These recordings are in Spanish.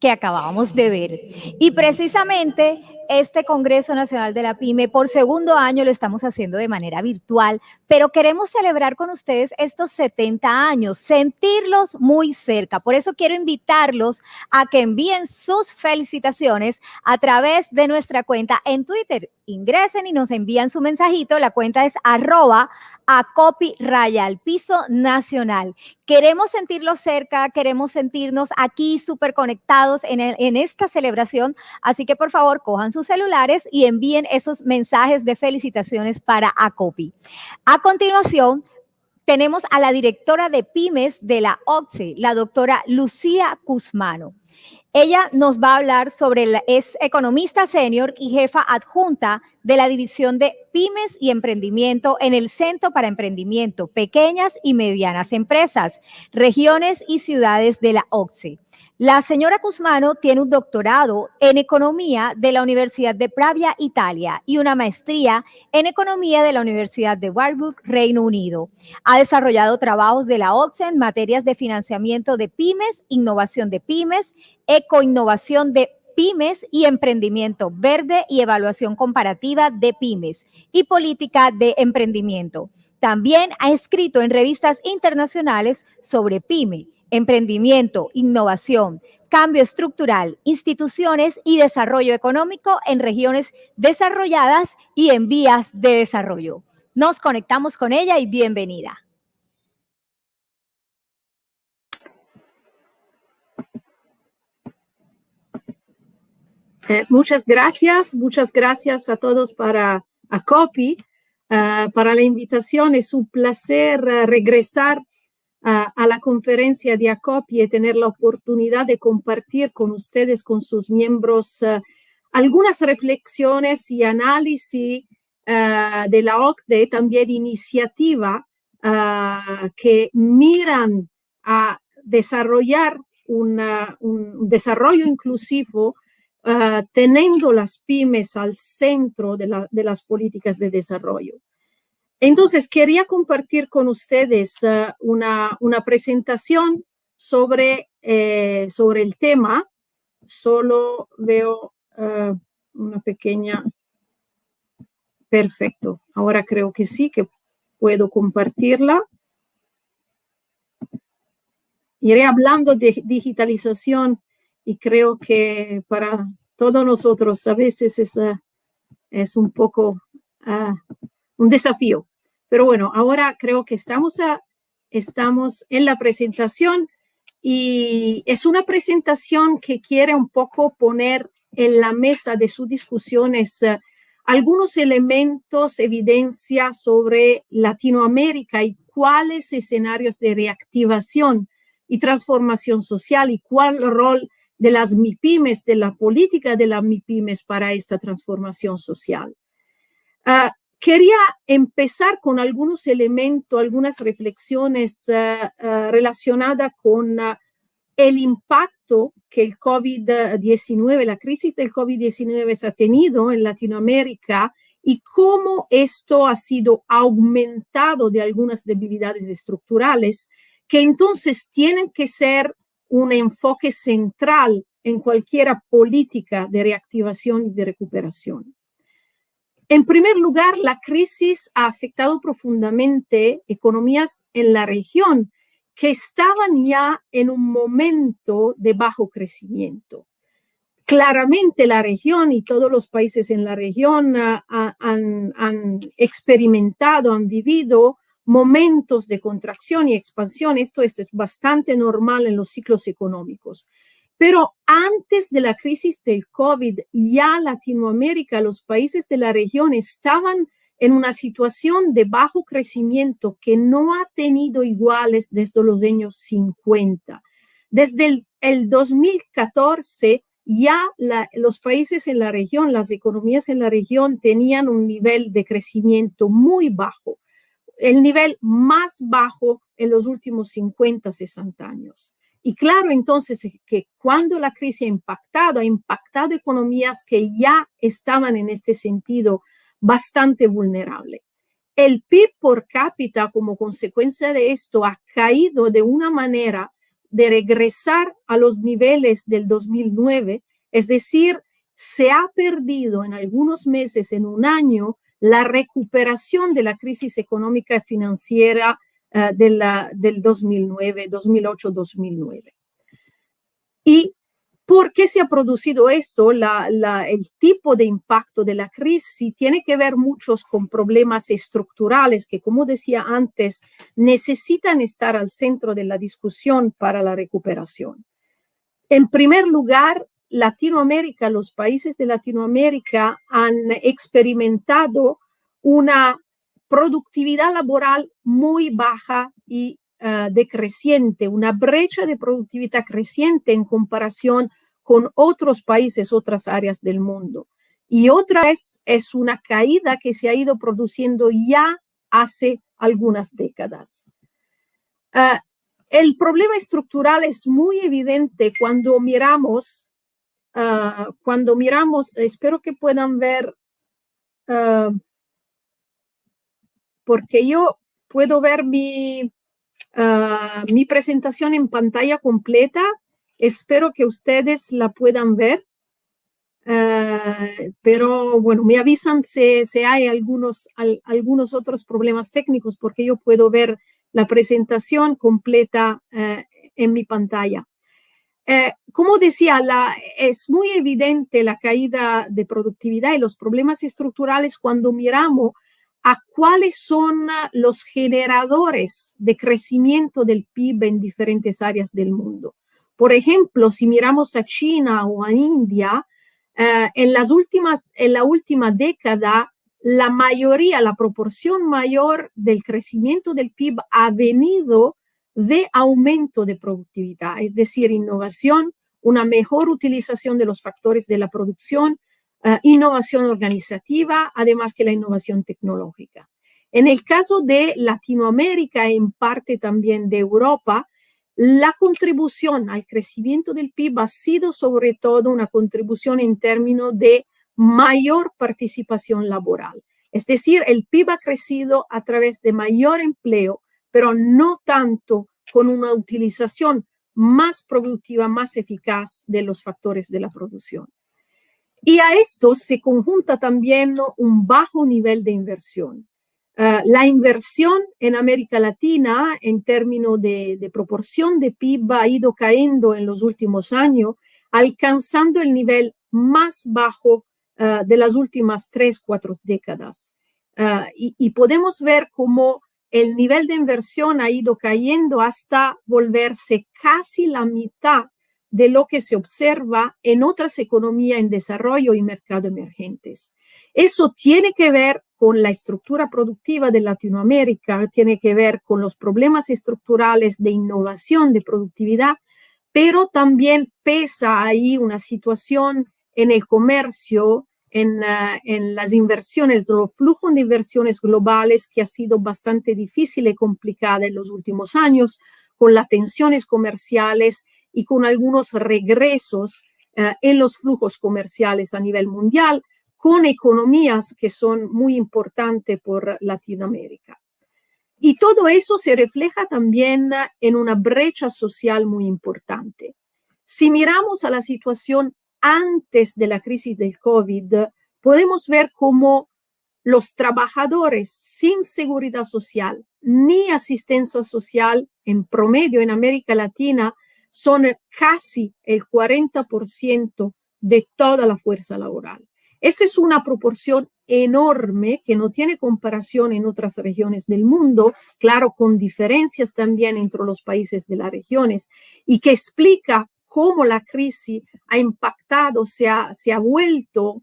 que acabamos de ver. Y precisamente este Congreso Nacional de la PYME por segundo año lo estamos haciendo de manera virtual, pero queremos celebrar con ustedes estos 70 años, sentirlos muy cerca. Por eso quiero invitarlos a que envíen sus felicitaciones a través de nuestra cuenta en Twitter. Ingresen y nos envían su mensajito. La cuenta es @ACOPI_Nacional. Queremos sentirlos cerca, queremos sentirnos aquí súper conectados en esta celebración, así que por favor cojan sus celulares y envíen esos mensajes de felicitaciones para ACOPI. A continuación, tenemos a la directora de pymes de la OCSE, la doctora Lucía Cusmano. Ella nos va a hablar es economista senior y jefa adjunta de la División de Pymes y Emprendimiento en el Centro para Emprendimiento, Pequeñas y Medianas Empresas, Regiones y Ciudades de la OCSE. La señora Cusmano tiene un doctorado en Economía de la Universidad de Pravia, Italia, y una maestría en Economía de la Universidad de Warburg, Reino Unido. Ha desarrollado trabajos de la OCSE en materias de financiamiento de pymes, innovación de pymes, ecoinnovación de pymes y emprendimiento verde y evaluación comparativa de pymes y política de emprendimiento. También ha escrito en revistas internacionales sobre pyme, emprendimiento, innovación, cambio estructural, instituciones y desarrollo económico en regiones desarrolladas y en vías de desarrollo. Nos conectamos con ella y bienvenida. Muchas gracias a todos para ACOPI, para la invitación. Es un placer regresar a la conferencia de ACOPI y tener la oportunidad de compartir con ustedes, con sus miembros, algunas reflexiones y análisis de la OCDE, también iniciativa que miran a desarrollar un desarrollo inclusivo teniendo las pymes al centro de las políticas de desarrollo. Entonces, quería compartir con ustedes una presentación sobre el tema. Solo veo una pequeña... Perfecto. Ahora creo que sí, que puedo compartirla. Iré hablando de digitalización y creo que para todos nosotros a veces es un poco un desafío. Pero bueno, ahora creo que estamos en la presentación y es una presentación que quiere un poco poner en la mesa de sus discusiones algunos elementos, evidencia sobre Latinoamérica y cuáles escenarios de reactivación y transformación social y cuál rol de las MIPYMES, de la política de las MIPYMES para esta transformación social. Quería empezar con algunos elementos, algunas reflexiones relacionadas con el impacto que el COVID-19, la crisis del COVID-19 ha tenido en Latinoamérica y cómo esto ha sido aumentado de algunas debilidades estructurales que entonces tienen que ser un enfoque central en cualquier política de reactivación y de recuperación. En primer lugar, la crisis ha afectado profundamente economías en la región que estaban ya en un momento de bajo crecimiento. Claramente la región y todos los países en la región han experimentado, han vivido momentos de contracción y expansión. Esto es bastante normal en los ciclos económicos. Pero antes de la crisis del COVID, ya Latinoamérica, los países de la región estaban en una situación de bajo crecimiento que no ha tenido iguales desde los años 50. Desde el 2014, ya los países en la región, las economías en la región tenían un nivel de crecimiento muy bajo, el nivel más bajo en los últimos 50, 60 años. Y claro, entonces, que cuando la crisis ha impactado economías que ya estaban en este sentido bastante vulnerables. El PIB por cápita como consecuencia de esto ha caído de una manera de regresar a los niveles del 2009, es decir, se ha perdido en algunos meses, en un año, la recuperación de la crisis económica y financiera del 2009, 2008, 2009. ¿Y por qué se ha producido esto? El tipo de impacto de la crisis tiene que ver muchos con problemas estructurales que, como decía antes, necesitan estar al centro de la discusión para la recuperación. En primer lugar, Latinoamérica, los países de Latinoamérica han experimentado una productividad laboral muy baja y decreciente, una brecha de productividad creciente en comparación con otros países, otras áreas del mundo. Y otra es una caída que se ha ido produciendo ya hace algunas décadas. El problema estructural es muy evidente cuando miramos, espero que puedan ver, porque yo puedo ver mi presentación en pantalla completa. Espero que ustedes la puedan ver. Pero bueno, me avisan si hay algunos otros problemas técnicos, porque yo puedo ver la presentación completa en mi pantalla. Como decía, es muy evidente la caída de productividad y los problemas estructurales cuando miramos a cuáles son los generadores de crecimiento del PIB en diferentes áreas del mundo. Por ejemplo, si miramos a China o a India, en la última década, la proporción mayor del crecimiento del PIB ha venido de aumento de productividad, es decir, innovación, una mejor utilización de los factores de la producción, innovación organizativa, además que la innovación tecnológica. En el caso de Latinoamérica, en parte también de Europa, la contribución al crecimiento del PIB ha sido sobre todo una contribución en términos de mayor participación laboral. Es decir, el PIB ha crecido a través de mayor empleo, pero no tanto con una utilización más productiva, más eficaz de los factores de la producción. Y a esto se conjunta también un bajo nivel de inversión. La inversión en América Latina en términos de proporción de PIB ha ido cayendo en los últimos años, alcanzando el nivel más bajo de las últimas 3-4 décadas. Y podemos ver cómo el nivel de inversión ha ido cayendo hasta volverse casi la mitad de lo que se observa en otras economías en desarrollo y mercados emergentes. Eso tiene que ver con la estructura productiva de Latinoamérica, tiene que ver con los problemas estructurales de innovación, de productividad, pero también pesa ahí una situación en el comercio, en las inversiones, los flujos de inversiones globales que ha sido bastante difícil y complicada en los últimos años, con las tensiones comerciales y con algunos regresos en los flujos comerciales a nivel mundial, con economías que son muy importantes por Latinoamérica. Y todo eso se refleja también en una brecha social muy importante. Si miramos a la situación antes de la crisis del COVID, podemos ver cómo los trabajadores sin seguridad social ni asistencia social en promedio en América Latina son casi el 40% de toda la fuerza laboral. Esa es una proporción enorme que no tiene comparación en otras regiones del mundo, claro, con diferencias también entre los países de las regiones, y que explica cómo la crisis ha impactado, se ha vuelto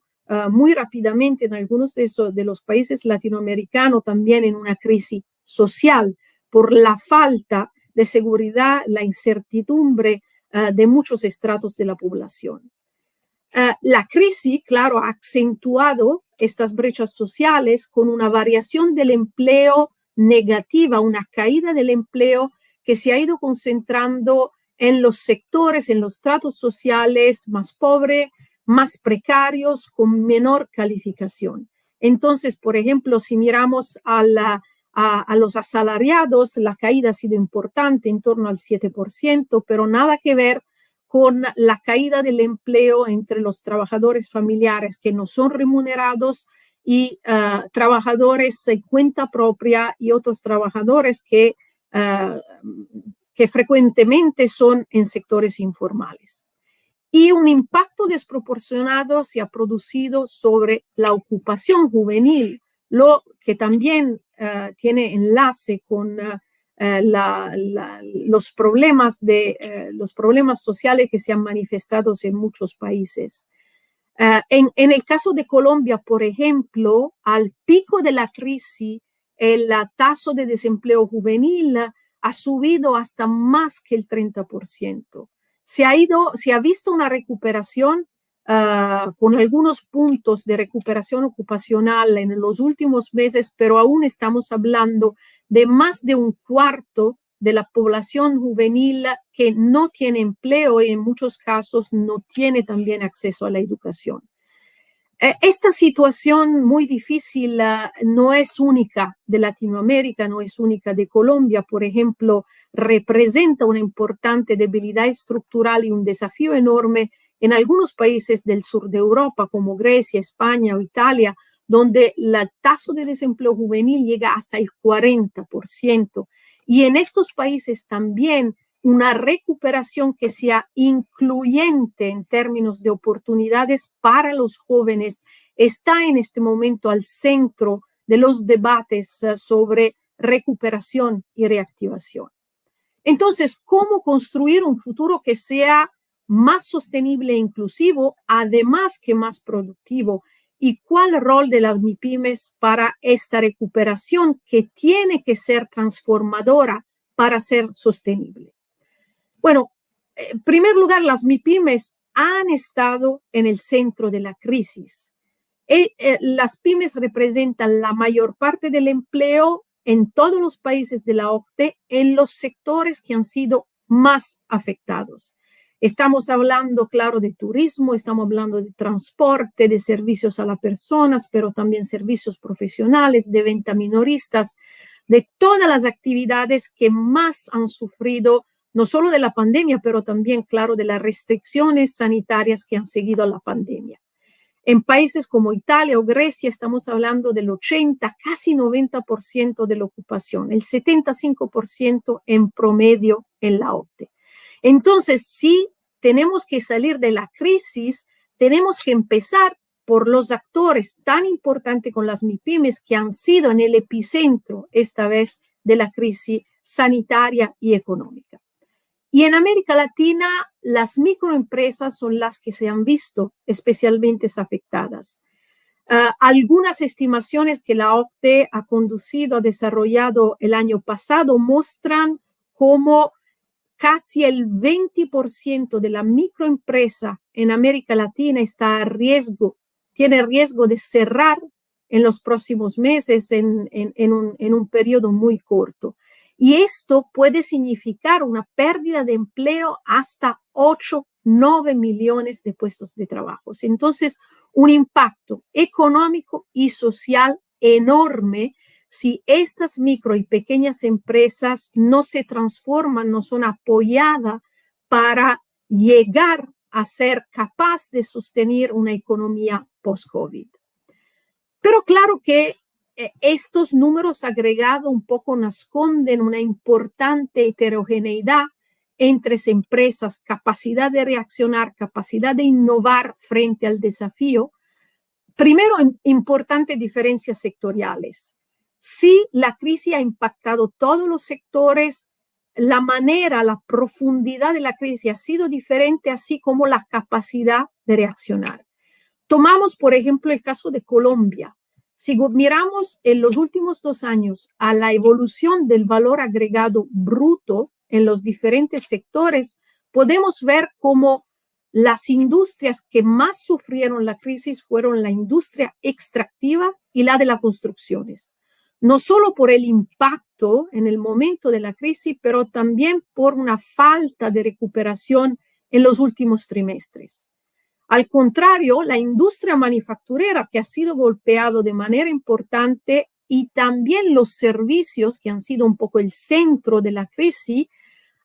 muy rápidamente en algunos de los países latinoamericanos también en una crisis social por la falta de seguridad, la incertidumbre de muchos estratos de la población. La crisis, claro, ha acentuado estas brechas sociales con una variación del empleo negativa, una caída del empleo que se ha ido concentrando en los sectores, en los estratos sociales más pobres, más precarios, con menor calificación. Entonces, por ejemplo, si miramos a a los asalariados, la caída ha sido importante, en torno al 7%, pero nada que ver con la caída del empleo entre los trabajadores familiares que no son remunerados y trabajadores en cuenta propia y otros trabajadores que frecuentemente son en sectores informales. Y un impacto desproporcionado se ha producido sobre la ocupación juvenil, lo que también tiene enlace con los problemas sociales que se han manifestado en muchos países. En el caso de Colombia, por ejemplo, al pico de la crisis, el tasa de desempleo juvenil ha subido hasta más que el 30%. Se ha visto una recuperación con algunos puntos de recuperación ocupacional en los últimos meses, pero aún estamos hablando de más de un cuarto de la población juvenil que no tiene empleo y en muchos casos no tiene también acceso a la educación. Esta situación muy difícil no es única de Latinoamérica, no es única de Colombia. Por ejemplo, representa una importante debilidad estructural y un desafío enorme en algunos países del sur de Europa, como Grecia, España o Italia, donde la tasa de desempleo juvenil llega hasta el 40%. Y en estos países también una recuperación que sea incluyente en términos de oportunidades para los jóvenes está en este momento al centro de los debates sobre recuperación y reactivación. Entonces, ¿cómo construir un futuro que sea más sostenible e inclusivo, además que más productivo? ¿Y cuál rol de las MIPYMES para esta recuperación que tiene que ser transformadora para ser sostenible? Bueno, en primer lugar, las MIPYMES han estado en el centro de la crisis. Las pymes representan la mayor parte del empleo en todos los países de la OCDE en los sectores que han sido más afectados. Estamos hablando, claro, de turismo, estamos hablando de transporte, de servicios a las personas, pero también servicios profesionales, de venta minoristas, de todas las actividades que más han sufrido, no solo de la pandemia, pero también, claro, de las restricciones sanitarias que han seguido a la pandemia. En países como Italia o Grecia estamos hablando del 80, casi 90% de la ocupación, el 75% en promedio en la OCDE. Entonces, si tenemos que salir de la crisis, tenemos que empezar por los actores tan importantes con las MIPYMES que han sido en el epicentro esta vez de la crisis sanitaria y económica. Y en América Latina, las microempresas son las que se han visto especialmente afectadas. Algunas estimaciones que la OCDE ha desarrollado el año pasado muestran cómo casi el 20% de la microempresa en América Latina está a riesgo, tiene riesgo de cerrar en los próximos meses en un periodo muy corto. Y esto puede significar una pérdida de empleo hasta 8-9 millones de puestos de trabajo. Entonces, un impacto económico y social enorme si estas micro y pequeñas empresas no se transforman, no son apoyadas para llegar a ser capaz de sostener una economía post-COVID. Pero claro que estos números agregados un poco esconden una importante heterogeneidad entre empresas, capacidad de reaccionar, capacidad de innovar frente al desafío. Primero, importantes diferencias sectoriales. Sí, la crisis ha impactado todos los sectores, la manera, la profundidad de la crisis ha sido diferente, así como la capacidad de reaccionar. Tomamos, por ejemplo, el caso de Colombia. Si miramos en los últimos 2 años a la evolución del valor agregado bruto en los diferentes sectores, podemos ver cómo las industrias que más sufrieron la crisis fueron la industria extractiva y la de las construcciones. No solo por el impacto en el momento de la crisis, pero también por una falta de recuperación en los últimos trimestres. Al contrario, la industria manufacturera, que ha sido golpeada de manera importante, y también los servicios, que han sido un poco el centro de la crisis,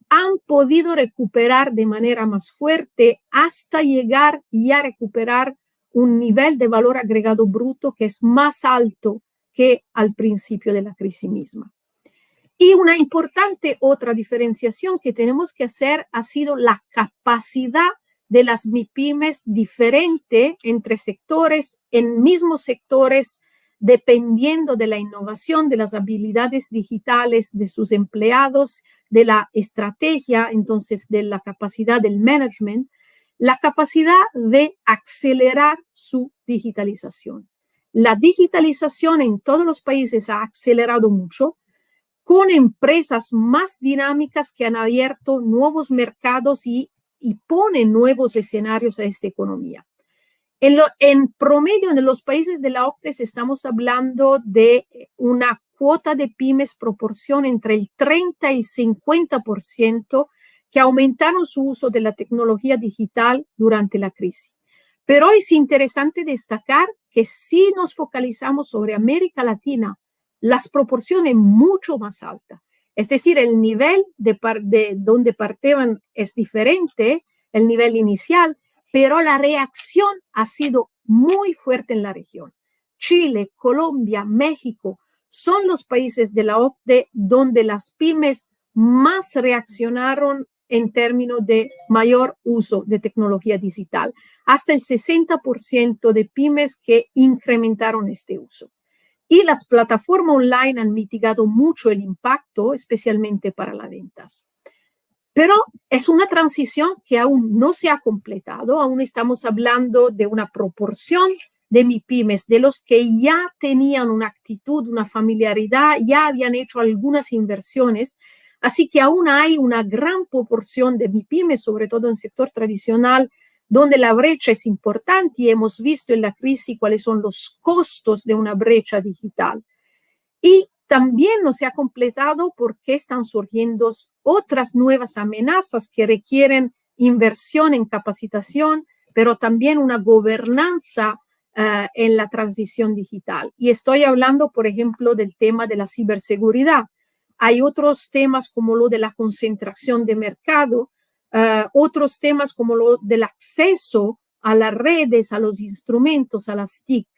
han podido recuperar de manera más fuerte hasta llegar y a recuperar un nivel de valor agregado bruto que es más alto que al principio de la crisis misma. Y una importante otra diferenciación que tenemos que hacer ha sido la capacidad de las MIPYMES diferente entre sectores, en mismos sectores, dependiendo de la innovación, de las habilidades digitales de sus empleados, de la estrategia, entonces de la capacidad del management, la capacidad de acelerar su digitalización. La digitalización en todos los países ha acelerado mucho, con empresas más dinámicas que han abierto nuevos mercados y ponen nuevos escenarios a esta economía. En promedio, en los países de la OCDE estamos hablando de una cuota de pymes proporción entre el 30 y 50% que aumentaron su uso de la tecnología digital durante la crisis. Pero es interesante destacar que si nos focalizamos sobre América Latina, las proporciones mucho más altas. Es decir, el nivel de donde partían es diferente, el nivel inicial, pero la reacción ha sido muy fuerte en la región. Chile, Colombia, México son los países de la OCDE donde las pymes más reaccionaron en términos de mayor uso de tecnología digital. Hasta el 60% de pymes que incrementaron este uso. Y las plataformas online han mitigado mucho el impacto, especialmente para las ventas. Pero es una transición que aún no se ha completado, aún estamos hablando de una proporción de MIPYMES, de los que ya tenían una actitud, una familiaridad, ya habían hecho algunas inversiones, así que aún hay una gran proporción de MIPYMES, sobre todo en el sector tradicional, donde la brecha es importante y hemos visto en la crisis cuáles son los costos de una brecha digital. Y también no se ha completado porque están surgiendo otras nuevas amenazas que requieren inversión en capacitación, pero también una gobernanza en la transición digital. Y estoy hablando, por ejemplo, del tema de la ciberseguridad. Hay otros temas como lo de la concentración de mercado, otros temas como lo del acceso a las redes, a los instrumentos, a las TIC.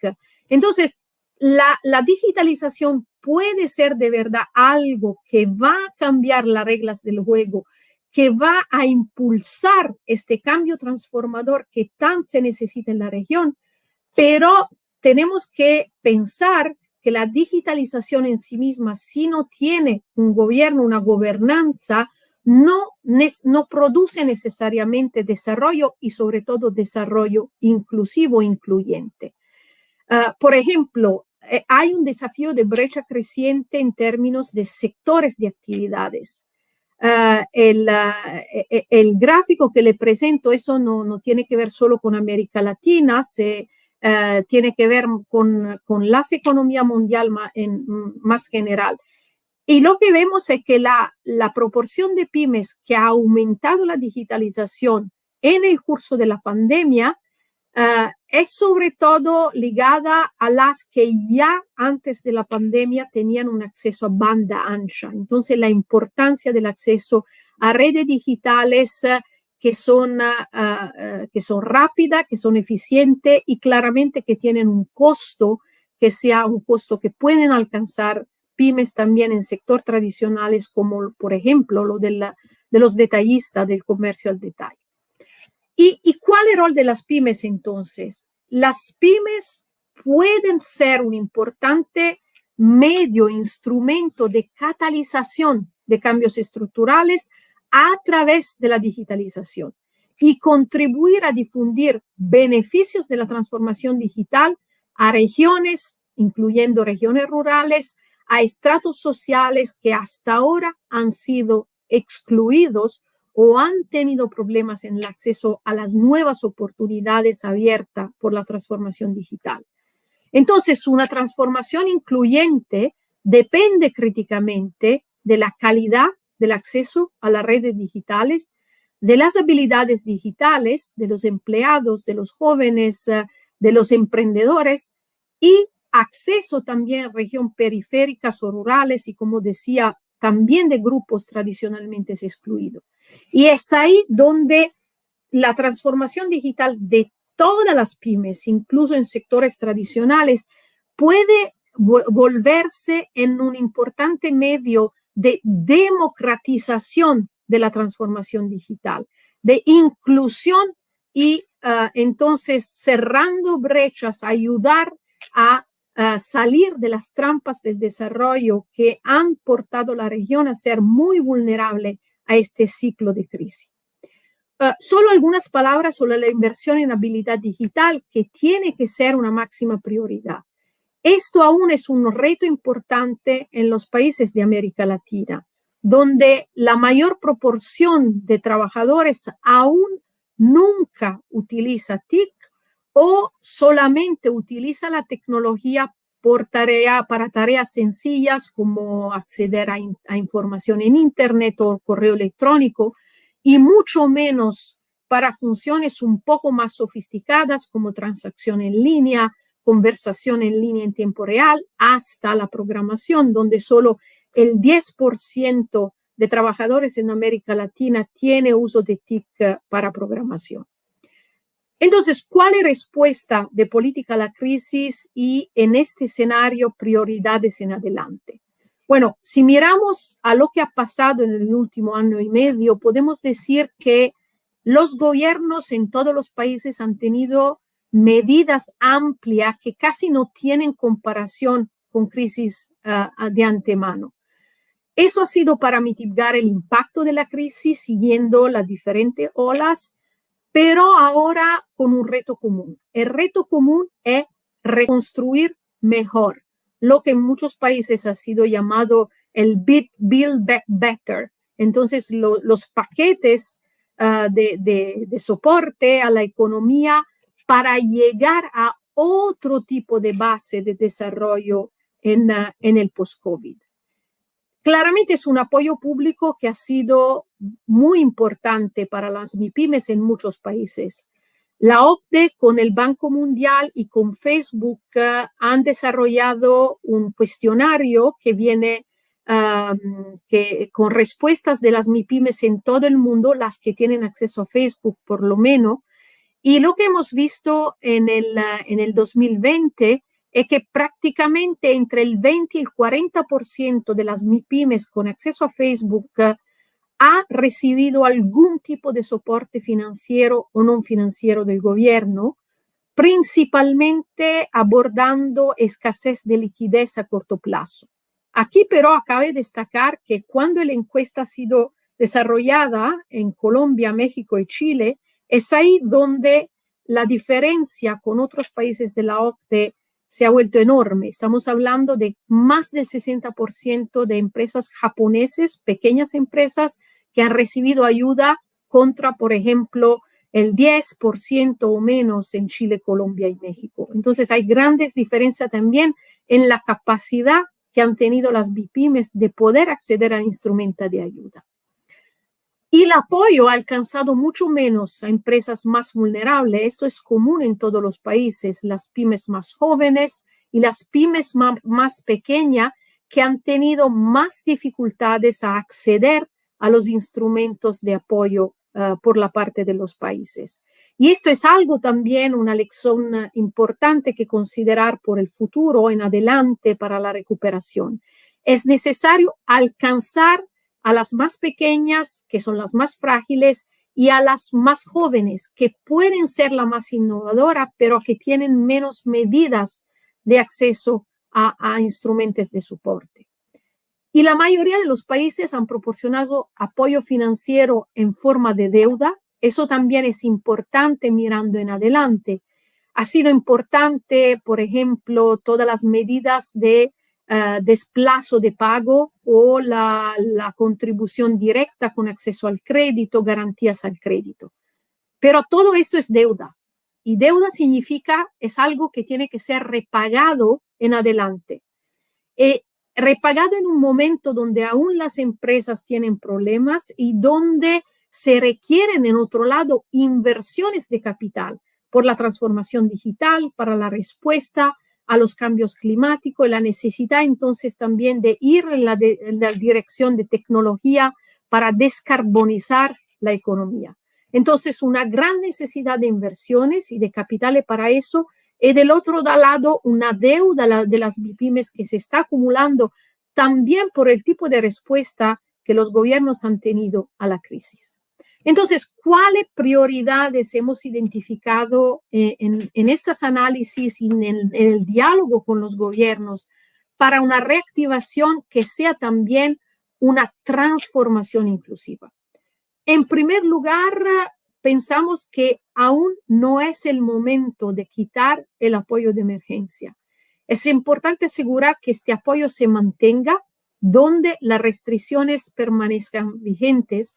Entonces, la digitalización puede ser de verdad algo que va a cambiar las reglas del juego, que va a impulsar este cambio transformador que tan se necesita en la región, pero tenemos que pensar que la digitalización en sí misma, si no tiene un gobierno, una gobernanza, no produce necesariamente desarrollo y sobre todo desarrollo inclusivo e incluyente. Por ejemplo, hay un desafío de brecha creciente en términos de sectores de actividades. El gráfico que le presento, eso no tiene que ver solo con América Latina, tiene que ver con las economías mundiales más general. Y lo que vemos es que la proporción de pymes que ha aumentado la digitalización en el curso de la pandemia es sobre todo ligada a las que ya antes de la pandemia tenían un acceso a banda ancha. Entonces, la importancia del acceso a redes digitales que son rápidas, que son eficientes y claramente que tienen un costo que sea un costo que pueden alcanzar pymes también en sector tradicionales como, por ejemplo, lo de los detallistas del comercio al detalle. ¿Y cuál es el rol de las pymes entonces? Las pymes pueden ser un importante medio, instrumento de catalización de cambios estructurales a través de la digitalización y contribuir a difundir beneficios de la transformación digital a regiones, incluyendo regiones rurales, a estratos sociales que hasta ahora han sido excluidos o han tenido problemas en el acceso a las nuevas oportunidades abiertas por la transformación digital. Entonces, una transformación incluyente depende críticamente de la calidad del acceso a las redes digitales, de las habilidades digitales de los empleados, de los jóvenes, de los emprendedores y acceso también a regiones periféricas o rurales y, como decía, también de grupos tradicionalmente excluidos. Y es ahí donde la transformación digital de todas las pymes, incluso en sectores tradicionales, puede volverse en un importante medio de democratización de la transformación digital, de inclusión y entonces cerrando brechas, ayudar a salir de las trampas del desarrollo que han portado a la región a ser muy vulnerable a este ciclo de crisis. Solo algunas palabras sobre la inversión en habilidad digital, que tiene que ser una máxima prioridad. Esto aún es un reto importante en los países de América Latina, donde la mayor proporción de trabajadores aún nunca utiliza TIC o solamente utiliza la tecnología para tareas sencillas como acceder a información en Internet o correo electrónico, y mucho menos para funciones un poco más sofisticadas como transacción en línea, conversación en línea en tiempo real, hasta la programación, donde solo el 10% de trabajadores en América Latina tiene uso de TIC para programación. Entonces, ¿cuál es la respuesta de política a la crisis y en este escenario prioridades en adelante? Bueno, si miramos a lo que ha pasado en el último año y medio, podemos decir que los gobiernos en todos los países han tenido medidas amplias que casi no tienen comparación con crisis de antemano. Eso ha sido para mitigar el impacto de la crisis siguiendo las diferentes olas, pero ahora con un reto común. El reto común es reconstruir mejor, lo que en muchos países ha sido llamado el Build Back Better. Entonces, los paquetes de soporte a la economía para llegar a otro tipo de base de desarrollo en el post-COVID. Claramente es un apoyo público que ha sido muy importante para las MIPYMES en muchos países. La OCDE con el Banco Mundial y con Facebook han desarrollado un cuestionario que viene con respuestas de las MIPYMES en todo el mundo, las que tienen acceso a Facebook por lo menos. Y lo que hemos visto en el 2020 es que prácticamente entre el 20 y el 40% de las MIPYMES con acceso a Facebook ha recibido algún tipo de soporte financiero o no financiero del gobierno, principalmente abordando escasez de liquidez a corto plazo. Aquí, pero, cabe destacar que cuando la encuesta ha sido desarrollada en Colombia, México y Chile, es ahí donde la diferencia con otros países de la OCDE se ha vuelto enorme. Estamos hablando de más del 60% de empresas japonesas, pequeñas empresas, que han recibido ayuda contra, por ejemplo, el 10% o menos en Chile, Colombia y México. Entonces, hay grandes diferencias también en la capacidad que han tenido las MIPYMES de poder acceder a instrumentos de ayuda. Y el apoyo ha alcanzado mucho menos a empresas más vulnerables. Esto es común en todos los países, las pymes más jóvenes y las pymes más pequeñas que han tenido más dificultades a acceder a los instrumentos de apoyo por la parte de los países. Y esto es algo también, una lección importante que considerar por el futuro en adelante para la recuperación. Es necesario alcanzar a las más pequeñas, que son las más frágiles, y a las más jóvenes, que pueden ser la más innovadora, pero que tienen menos medidas de acceso a instrumentos de soporte. Y la mayoría de los países han proporcionado apoyo financiero en forma de deuda. Eso también es importante mirando en adelante. Ha sido importante, por ejemplo, todas las medidas de desplazo de pago o la contribución directa con acceso al crédito, garantías al crédito. Pero todo esto es deuda. Y deuda significa, es algo que tiene que ser repagado en adelante. Repagado en un momento donde aún las empresas tienen problemas y donde se requieren, en otro lado, inversiones de capital por la transformación digital, para la respuesta a los cambios climáticos, la necesidad entonces también de ir en la dirección de tecnología para descarbonizar la economía. Entonces, una gran necesidad de inversiones y de capitales para eso, y del otro lado, una deuda de las MIPYMES que se está acumulando también por el tipo de respuesta que los gobiernos han tenido a la crisis. Entonces, ¿cuáles prioridades hemos identificado en estos análisis y en el diálogo con los gobiernos para una reactivación que sea también una transformación inclusiva? En primer lugar, pensamos que aún no es el momento de quitar el apoyo de emergencia. Es importante asegurar que este apoyo se mantenga donde las restricciones permanezcan vigentes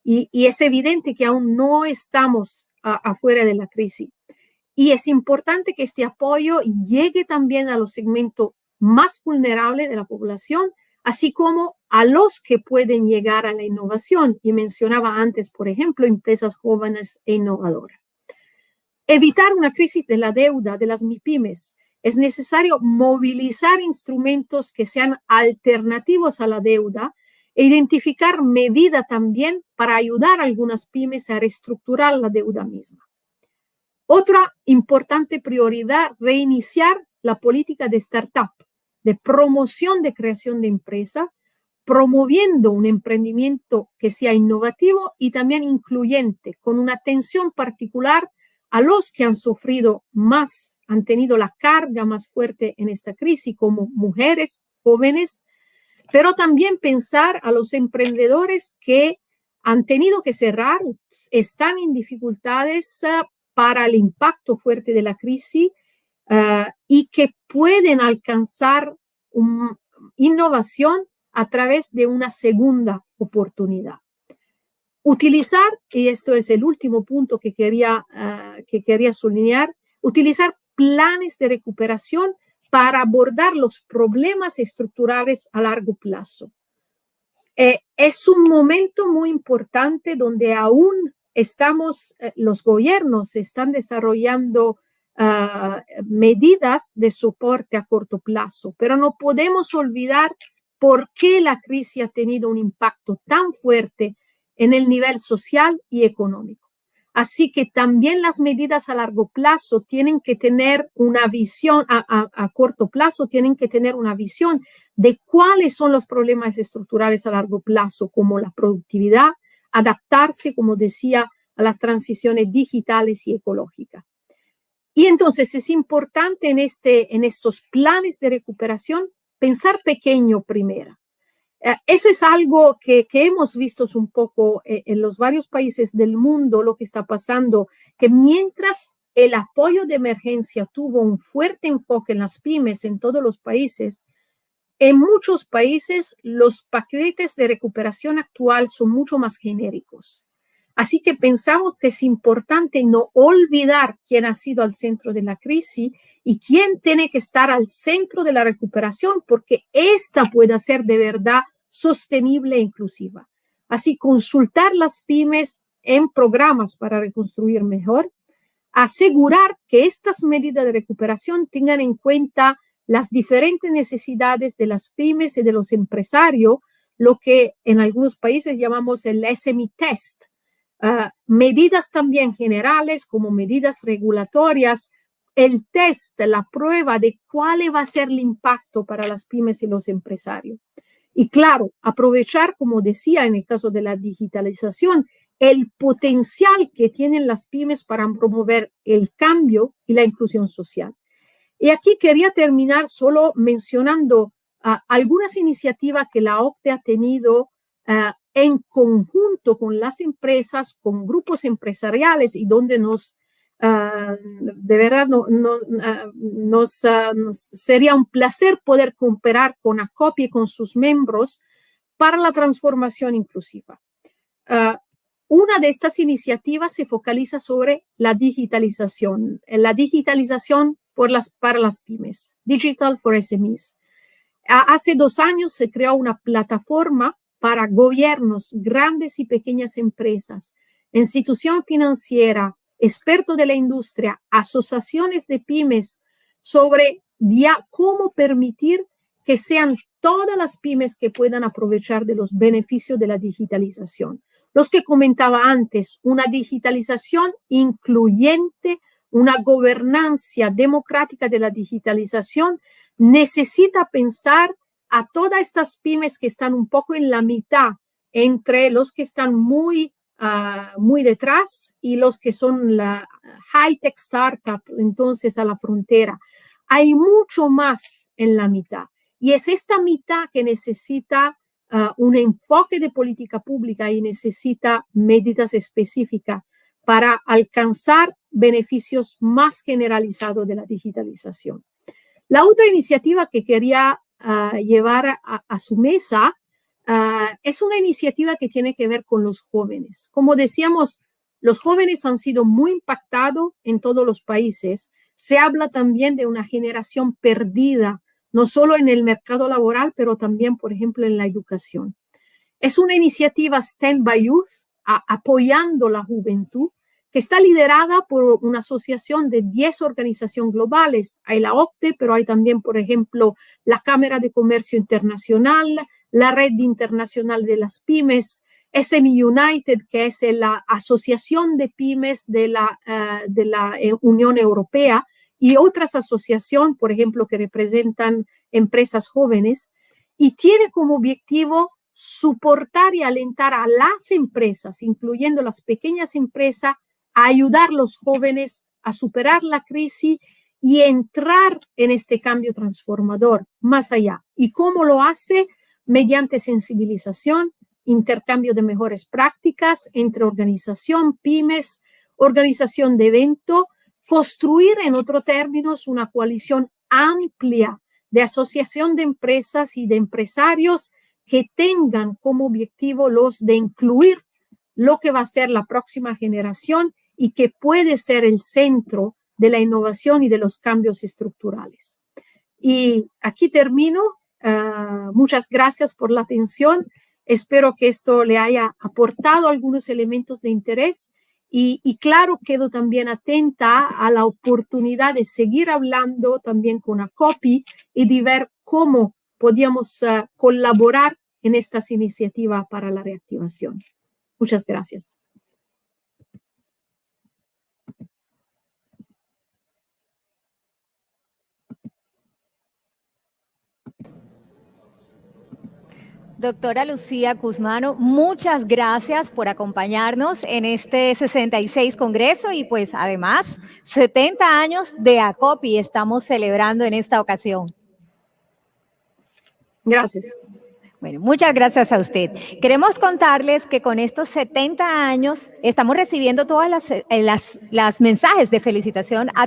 y es evidente que aún no estamos afuera de la crisis. Y es importante que este apoyo llegue también a los segmentos más vulnerables de la población, así como a los que pueden llegar a la innovación. Y mencionaba antes, por ejemplo, empresas jóvenes e innovadoras. Evitar una crisis de la deuda de las MIPYMES. Es necesario movilizar instrumentos que sean alternativos a la deuda e identificar medidas también para ayudar a algunas pymes a reestructurar la deuda misma. Otra importante prioridad, reiniciar la política de startup, de promoción de creación de empresa, promoviendo un emprendimiento que sea innovativo y también incluyente, con una atención particular a los que han sufrido más, han tenido la carga más fuerte en esta crisis, como mujeres, jóvenes, pero también pensar a los emprendedores que han tenido que cerrar, están en dificultades para el impacto fuerte de la crisis y que pueden alcanzar innovación a través de una segunda oportunidad. Utilizar, y esto es el último punto que quería subrayar, utilizar planes de recuperación para abordar los problemas estructurales a largo plazo. Es un momento muy importante donde aún los gobiernos están desarrollando medidas de soporte a corto plazo, pero no podemos olvidar por qué la crisis ha tenido un impacto tan fuerte en el nivel social y económico. Así que también las medidas a largo plazo tienen que tener una visión, a corto plazo tienen que tener una visión de cuáles son los problemas estructurales a largo plazo, como la productividad, adaptarse, como decía, a las transiciones digitales y ecológicas. Y entonces es importante en estos planes de recuperación pensar pequeño primero. Eso es algo que hemos visto un poco en los varios países del mundo, lo que está pasando, que mientras el apoyo de emergencia tuvo un fuerte enfoque en las pymes en todos los países, en muchos países los paquetes de recuperación actual son mucho más genéricos. Así que pensamos que es importante no olvidar quién ha sido al centro de la crisis y quién tiene que estar al centro de la recuperación, porque esta puede ser de verdad sostenible e inclusiva. Así, consultar las pymes en programas para reconstruir mejor, asegurar que estas medidas de recuperación tengan en cuenta las diferentes necesidades de las pymes y de los empresarios, lo que en algunos países llamamos el SME test. Medidas también generales como medidas regulatorias, el test, la prueba de cuál va a ser el impacto para las pymes y los empresarios. Y claro, aprovechar, como decía en el caso de la digitalización, el potencial que tienen las pymes para promover el cambio y la inclusión social. Y aquí quería terminar solo mencionando algunas iniciativas que la OCDE ha tenido en conjunto con las empresas, con grupos empresariales y donde de verdad nos sería un placer poder cooperar con ACOPI y con sus miembros para la transformación inclusiva. Una de estas iniciativas se focaliza sobre la digitalización para las pymes, Digital for SMEs. Hace 2 años se creó una plataforma para gobiernos, grandes y pequeñas empresas, institución financiera, expertos de la industria, asociaciones de pymes, sobre cómo permitir que sean todas las pymes que puedan aprovechar de los beneficios de la digitalización. Los que comentaba antes, una digitalización incluyente, una gobernanza democrática de la digitalización, necesita pensar a todas estas pymes que están un poco en la mitad entre los que están muy detrás y los que son la high-tech startup, entonces a la frontera. Hay mucho más en la mitad y es esta mitad que necesita un enfoque de política pública y necesita medidas específicas para alcanzar beneficios más generalizados de la digitalización. La otra iniciativa que quería llevar a su mesa es una iniciativa que tiene que ver con los jóvenes. Como decíamos, los jóvenes han sido muy impactados en todos los países. Se habla también de una generación perdida, no solo en el mercado laboral, pero también, por ejemplo, en la educación. Es una iniciativa Stand by Youth, apoyando la juventud, que está liderada por una asociación de 10 organizaciones globales. Hay la OCDE, pero hay también, por ejemplo, la Cámara de Comercio Internacional, la Red Internacional de las Pymes, SME United, que es la Asociación de Pymes de la Unión Europea, y otras asociaciones, por ejemplo, que representan empresas jóvenes, y tiene como objetivo soportar y alentar a las empresas, incluyendo las pequeñas empresas, a ayudar a los jóvenes a superar la crisis y entrar en este cambio transformador más allá. ¿Y cómo lo hace? Mediante sensibilización, intercambio de mejores prácticas entre organización, pymes, organización de evento, construir, en otros términos, una coalición amplia de asociación de empresas y de empresarios que tengan como objetivo los de incluir lo que va a ser la próxima generación y que puede ser el centro de la innovación y de los cambios estructurales. Y aquí termino. Muchas gracias por la atención. Espero que esto le haya aportado algunos elementos de interés y claro, quedo también atenta a la oportunidad de seguir hablando también con ACOPI y de ver cómo podíamos colaborar en estas iniciativas para la reactivación. Muchas gracias. Doctora Lucía Guzmano, muchas gracias por acompañarnos en este 66 Congreso y pues además 70 años de ACOPI estamos celebrando en esta ocasión. Gracias. Bueno, muchas gracias a usted. Queremos contarles que con estos 70 años estamos recibiendo todas las mensajes de felicitación a